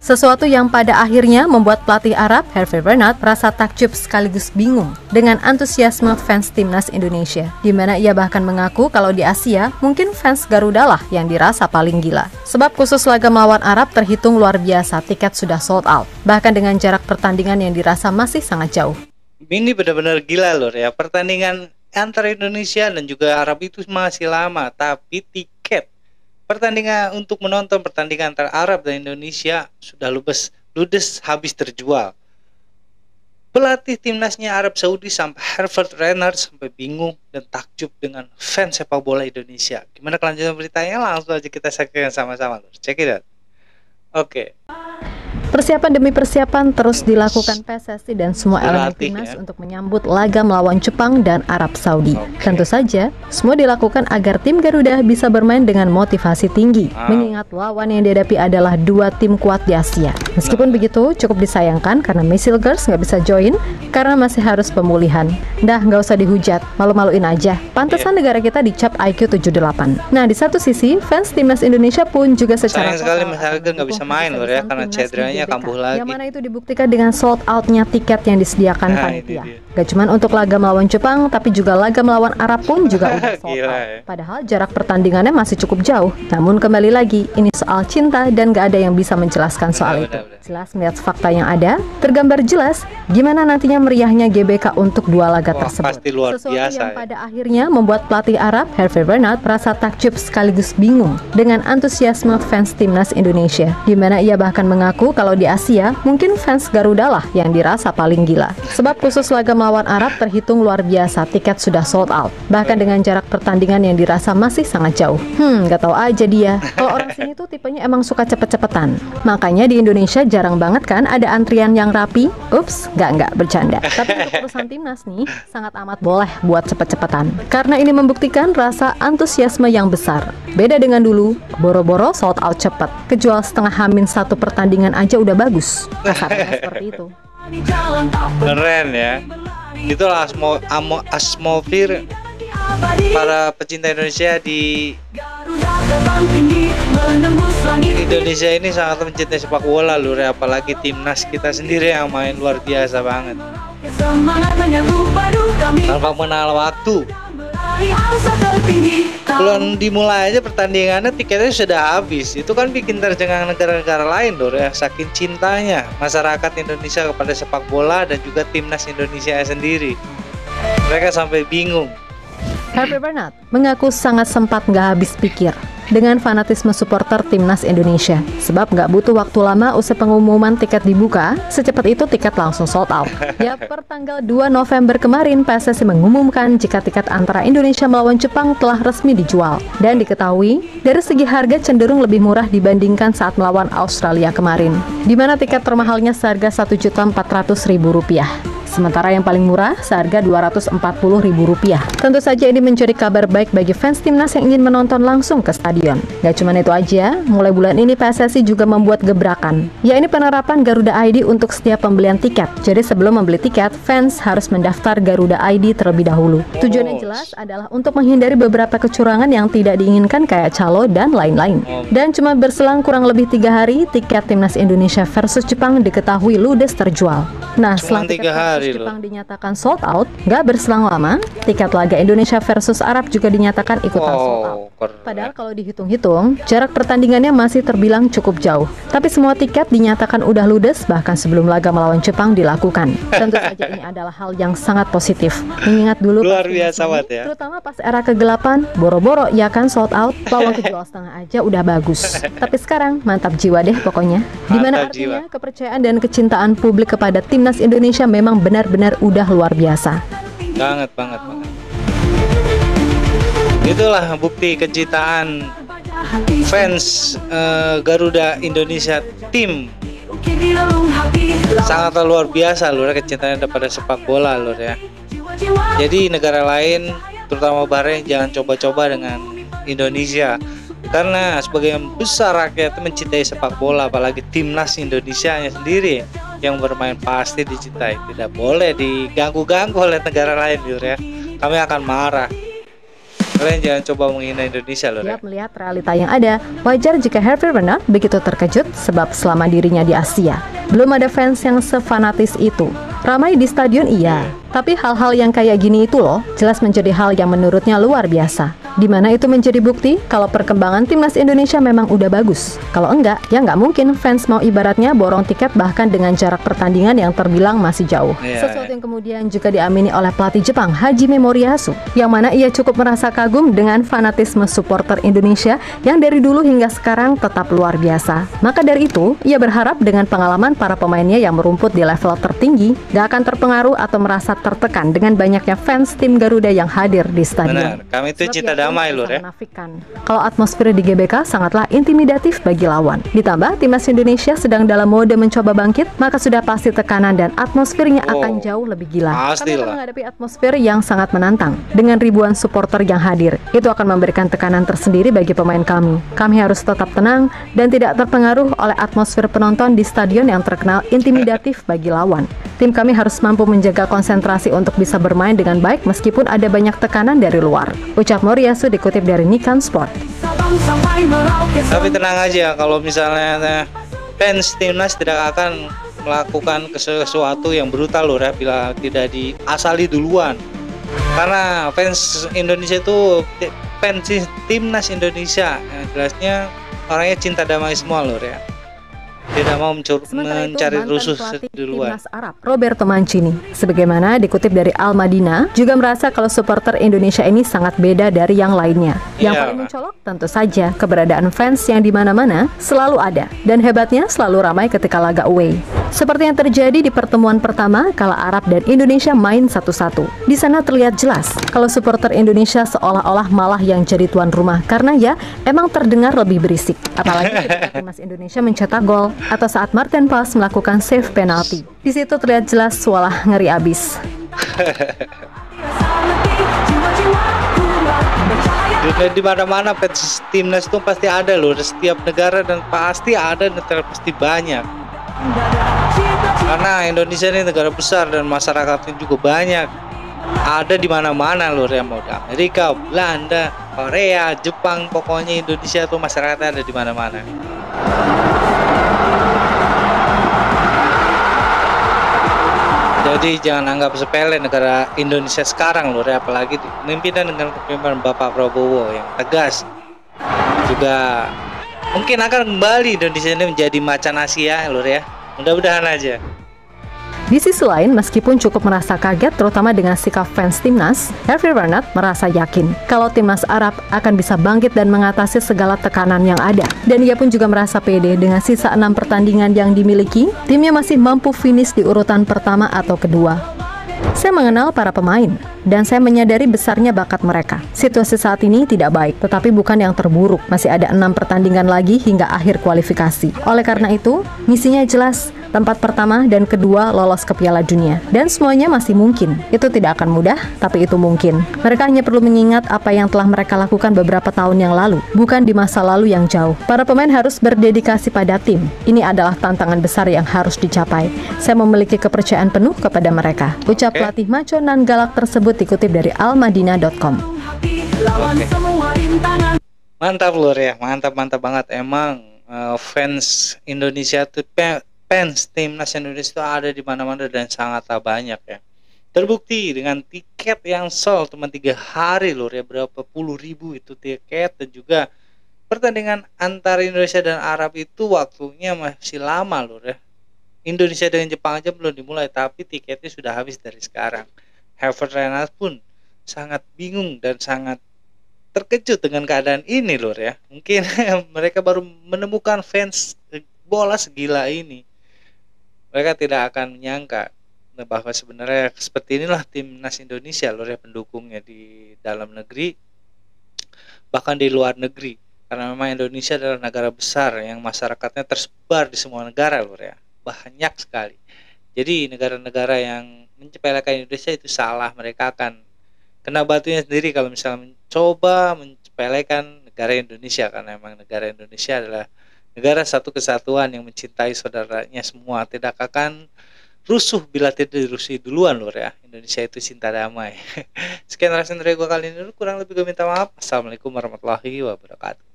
Sesuatu yang pada akhirnya membuat pelatih Arab, Hervé Renard, merasa takjub sekaligus bingung dengan antusiasme fans timnas Indonesia, di mana ia bahkan mengaku kalau di Asia, mungkin fans Garuda lah yang dirasa paling gila. Sebab khusus laga melawan Arab terhitung luar biasa, tiket sudah sold out, bahkan dengan jarak pertandingan yang dirasa masih sangat jauh. Ini benar-benar gila loh ya, pertandingan antara Indonesia dan juga Arab itu masih lama, tapi tiket pertandingan untuk menonton pertandingan antara Arab dan Indonesia sudah ludes habis terjual. Pelatih timnasnya Arab Saudi sampai Hervé Renard sampai bingung dan takjub dengan fans sepak bola Indonesia. Gimana kelanjutan beritanya? Langsung aja kita saksikan sama-sama. Check it out. Oke. Persiapan demi persiapan terus dilakukan PSSI dan semua elemen timnas untuk menyambut laga melawan Jepang dan Arab Saudi. Tentu saja, semua dilakukan agar tim Garuda bisa bermain dengan motivasi tinggi, mengingat lawan yang dihadapi adalah dua tim kuat di Asia. Meskipun begitu, cukup disayangkan karena Missile Girls nggak bisa join karena masih harus pemulihan. Dah, nggak usah dihujat, malu-maluin aja. Pantesan negara kita dicap IQ 78. Nah, di satu sisi, fans timnas Indonesia pun juga secara sayang sekali Missile Girls nggak bisa main loh ya, karena cederanya kambuh lagi. Yang mana itu dibuktikan dengan sold outnya tiket yang disediakan panitia. Gak cuma untuk laga melawan Jepang, tapi juga laga melawan Arab pun juga udah sold out. Padahal jarak pertandingannya masih cukup jauh. Namun kembali lagi, ini soal cinta dan gak ada yang bisa menjelaskan soal itu. Jelas melihat fakta yang ada, tergambar jelas gimana nantinya meriahnya GBK untuk dua laga tersebut. Pasti luar Sesuatu biasa, yang pada akhirnya membuat pelatih Arab, Hervé Renard, merasa takjub sekaligus bingung dengan antusiasme fans timnas Indonesia, di mana ia bahkan mengaku kalau di Asia, mungkin fans Garuda lah yang dirasa paling gila. Sebab khusus laga melawan Arab terhitung luar biasa, tiket sudah sold out, bahkan dengan jarak pertandingan yang dirasa masih sangat jauh. Gak tahu aja dia. Kalau orang sini tuh tipenya emang suka cepet-cepetan. Makanya di Indonesia jarang banget kan ada antrian yang rapi. Ups, nggak bercanda. Tapi untuk urusan timnas nih, sangat amat boleh buat cepet-cepetan. Karena ini membuktikan rasa antusiasme yang besar. Beda dengan dulu, boro-boro sold out cepet. Kejual setengah hamin satu pertandingan aja udah bagus. Kasarnya seperti itu. Keren ya. Itulah atmosfer para pecinta Indonesia di Indonesia ini sangat mencintai sepak bola lur, apalagi timnas kita sendiri yang main luar biasa banget. Tanpa mengenal waktu. Belum dimulai aja pertandingannya tiketnya sudah habis. Itu kan bikin tercengang negara-negara lain lur ya, saking cintanya masyarakat Indonesia kepada sepak bola dan juga timnas Indonesia sendiri. Mereka sampai bingung. Hervé Renard mengaku sangat sempat nggak habis pikir dengan fanatisme supporter timnas Indonesia. Sebab nggak butuh waktu lama usai pengumuman tiket dibuka, secepat itu tiket langsung sold out. Ya, per tanggal 2 November kemarin, PSSI mengumumkan jika tiket antara Indonesia melawan Jepang telah resmi dijual. Dan diketahui, dari segi harga cenderung lebih murah dibandingkan saat melawan Australia kemarin, di mana tiket termahalnya seharga Rp1.400.000. Sementara yang paling murah seharga Rp240.000. Tentu saja ini menjadi kabar baik bagi fans timnas yang ingin menonton langsung ke stadion. Gak cuma itu aja, mulai bulan ini PSSI juga membuat gebrakan, yaitu penerapan Garuda ID untuk setiap pembelian tiket. Jadi sebelum membeli tiket, fans harus mendaftar Garuda ID terlebih dahulu. Tujuannya jelas adalah untuk menghindari beberapa kecurangan yang tidak diinginkan kayak calo dan lain-lain. Dan cuma berselang kurang lebih 3 hari, tiket timnas Indonesia versus Jepang diketahui ludes terjual. Nah, setelah tiket versus Jepang dinyatakan sold out, gak berselang lama, tiket laga Indonesia versus Arab juga dinyatakan ikutan sold out. Padahal kalau dihitung-hitung, jarak pertandingannya masih terbilang cukup jauh. Tapi semua tiket dinyatakan udah ludes bahkan sebelum laga melawan Jepang dilakukan. Tentu saja ini adalah hal yang sangat positif. Mengingat dulu luar biasa banget ya. Terutama pas era kegelapan, boro-boro ya kan sold out, lawan kejual setengah aja udah bagus. Tapi sekarang mantap jiwa deh pokoknya. Dimana artinya kepercayaan dan kecintaan publik kepada timnas Indonesia memang benar-benar udah luar biasa. Banget. Itulah bukti kecintaan fans Garuda Indonesia tim. Sangat luar biasa lur, kecintaannya pada sepak bola lur ya. Jadi negara lain terutama Bahrain jangan coba-coba dengan Indonesia, karena sebagian besar rakyat mencintai sepak bola, apalagi timnas Indonesia sendiri yang bermain pasti dicintai. Tidak boleh diganggu-ganggu oleh negara lain lur ya. Kami akan marah. Kalian jangan coba menghina Indonesia loh ya. Siap melihat realita yang ada, wajar jika Hervé Renard begitu terkejut sebab selama dirinya di Asia, belum ada fans yang sefanatis itu. Ramai di stadion iya, tapi hal-hal yang kayak gini itu loh, jelas menjadi hal yang menurutnya luar biasa. Di mana itu menjadi bukti kalau perkembangan timnas Indonesia memang udah bagus. Kalau enggak, ya nggak mungkin fans mau ibaratnya borong tiket bahkan dengan jarak pertandingan yang terbilang masih jauh. Sesuatu yang kemudian juga diamini oleh pelatih Jepang Hajime Moriyasu, yang mana ia cukup merasa kagum dengan fanatisme supporter Indonesia yang dari dulu hingga sekarang tetap luar biasa. Maka dari itu, ia berharap dengan pengalaman para pemainnya yang merumput di level tertinggi, gak akan terpengaruh atau merasa tertekan dengan banyaknya fans tim Garuda yang hadir di stadion. Benar, kami itu cinta damai lur ya. Kalau atmosfer di GBK sangatlah intimidatif bagi lawan. Ditambah timnas Indonesia sedang dalam mode mencoba bangkit, maka sudah pasti tekanan dan atmosfernya akan jauh lebih gila. Kami akan menghadapi atmosfer yang sangat menantang dengan ribuan supporter yang hadir. Itu akan memberikan tekanan tersendiri bagi pemain kami. Kami harus tetap tenang dan tidak terpengaruh oleh atmosfer penonton di stadion yang terkenal intimidatif bagi lawan. Tim kami harus mampu menjaga konsentrasi untuk bisa bermain dengan baik meskipun ada banyak tekanan dari luar. Ucap Moriyasu dikutip dari Nikan Sport. Tapi tenang aja, kalau misalnya fans timnas tidak akan melakukan sesuatu yang brutal loh ya, bila tidak diasali duluan. Karena fans Indonesia itu fans timnas Indonesia, jelasnya orangnya cinta damai semua loh ya. Tidak mau mencari rusuh di luar. Timnas Arab Roberto Mancini, sebagaimana dikutip dari Al Madinah, juga merasa kalau supporter Indonesia ini sangat beda dari yang lainnya. Yang paling mencolok tentu saja keberadaan fans yang di mana-mana selalu ada, dan hebatnya selalu ramai ketika laga away. Seperti yang terjadi di pertemuan pertama kala Arab dan Indonesia main 1-1. Di sana terlihat jelas kalau supporter Indonesia seolah-olah malah yang jadi tuan rumah karena ya emang terdengar lebih berisik. Apalagi ketika timnas Indonesia mencetak gol atau saat Martin Pas melakukan save penalti. Di situ terlihat jelas walah ngeri abis. Di mana-mana fans timnas itu pasti ada loh, setiap negara dan pasti ada dan pasti banyak. Karena Indonesia ini negara besar dan masyarakatnya juga banyak. Ada di mana-mana loh ya, mau di Amerika, Belanda, Korea, Jepang, pokoknya Indonesia tuh masyarakatnya ada di mana-mana. Jadi jangan anggap sepele negara Indonesia sekarang loh ya, apalagi pimpinan dengan kepemimpinan Bapak Prabowo yang tegas. Juga mungkin akan kembali Indonesia ini menjadi macan Asia loh ya. Mudah-mudahan aja. Di sisi lain, meskipun cukup merasa kaget terutama dengan sikap fans timnas, Hervé Renard merasa yakin kalau timnas Arab akan bisa bangkit dan mengatasi segala tekanan yang ada. Dan ia pun juga merasa pede dengan sisa 6 pertandingan yang dimiliki, timnya masih mampu finish di urutan pertama atau kedua. Saya mengenal para pemain, dan saya menyadari besarnya bakat mereka. Situasi saat ini tidak baik, tetapi bukan yang terburuk. Masih ada 6 pertandingan lagi hingga akhir kualifikasi. Oleh karena itu, misinya jelas, tempat pertama dan kedua lolos ke Piala Dunia. Dan semuanya masih mungkin. Itu tidak akan mudah, tapi itu mungkin. Mereka hanya perlu mengingat apa yang telah mereka lakukan beberapa tahun yang lalu, bukan di masa lalu yang jauh. Para pemain harus berdedikasi pada tim. Ini adalah tantangan besar yang harus dicapai. Saya memiliki kepercayaan penuh kepada mereka. Ucap pelatih maco nan galak tersebut dikutip dari almadina.com. Mantap lur ya, mantap banget emang. Fans Indonesia tuh fans timnas Indonesia itu ada di mana-mana dan sangatlah banyak ya. Terbukti dengan tiket yang sold cuma 3 hari lur ya, berapa puluh ribu itu tiket. Dan juga pertandingan antara Indonesia dan Arab itu waktunya masih lama lur ya. Indonesia dengan Jepang aja belum dimulai, tapi tiketnya sudah habis dari sekarang. Hervé Renard pun sangat bingung dan sangat terkejut dengan keadaan ini lur ya. Mungkin mereka baru menemukan fans bola segila ini. Mereka tidak akan menyangka bahwa sebenarnya seperti inilah timnas Indonesia lur ya, pendukungnya di dalam negeri bahkan di luar negeri. Karena memang Indonesia adalah negara besar yang masyarakatnya tersebar di semua negara lur ya. Banyak sekali. Jadi negara-negara yang mencepelekan Indonesia itu salah. Mereka akan kena batunya sendiri kalau misalnya mencoba mencepelekan negara Indonesia. Karena memang negara Indonesia adalah negara satu kesatuan yang mencintai saudaranya semua. Tidak akan rusuh bila tidak dirusuhi duluan lur ya. Indonesia itu cinta damai. Sekian rasa dari gue kali ini, kurang lebih gue minta maaf. Assalamualaikum warahmatullahi wabarakatuh.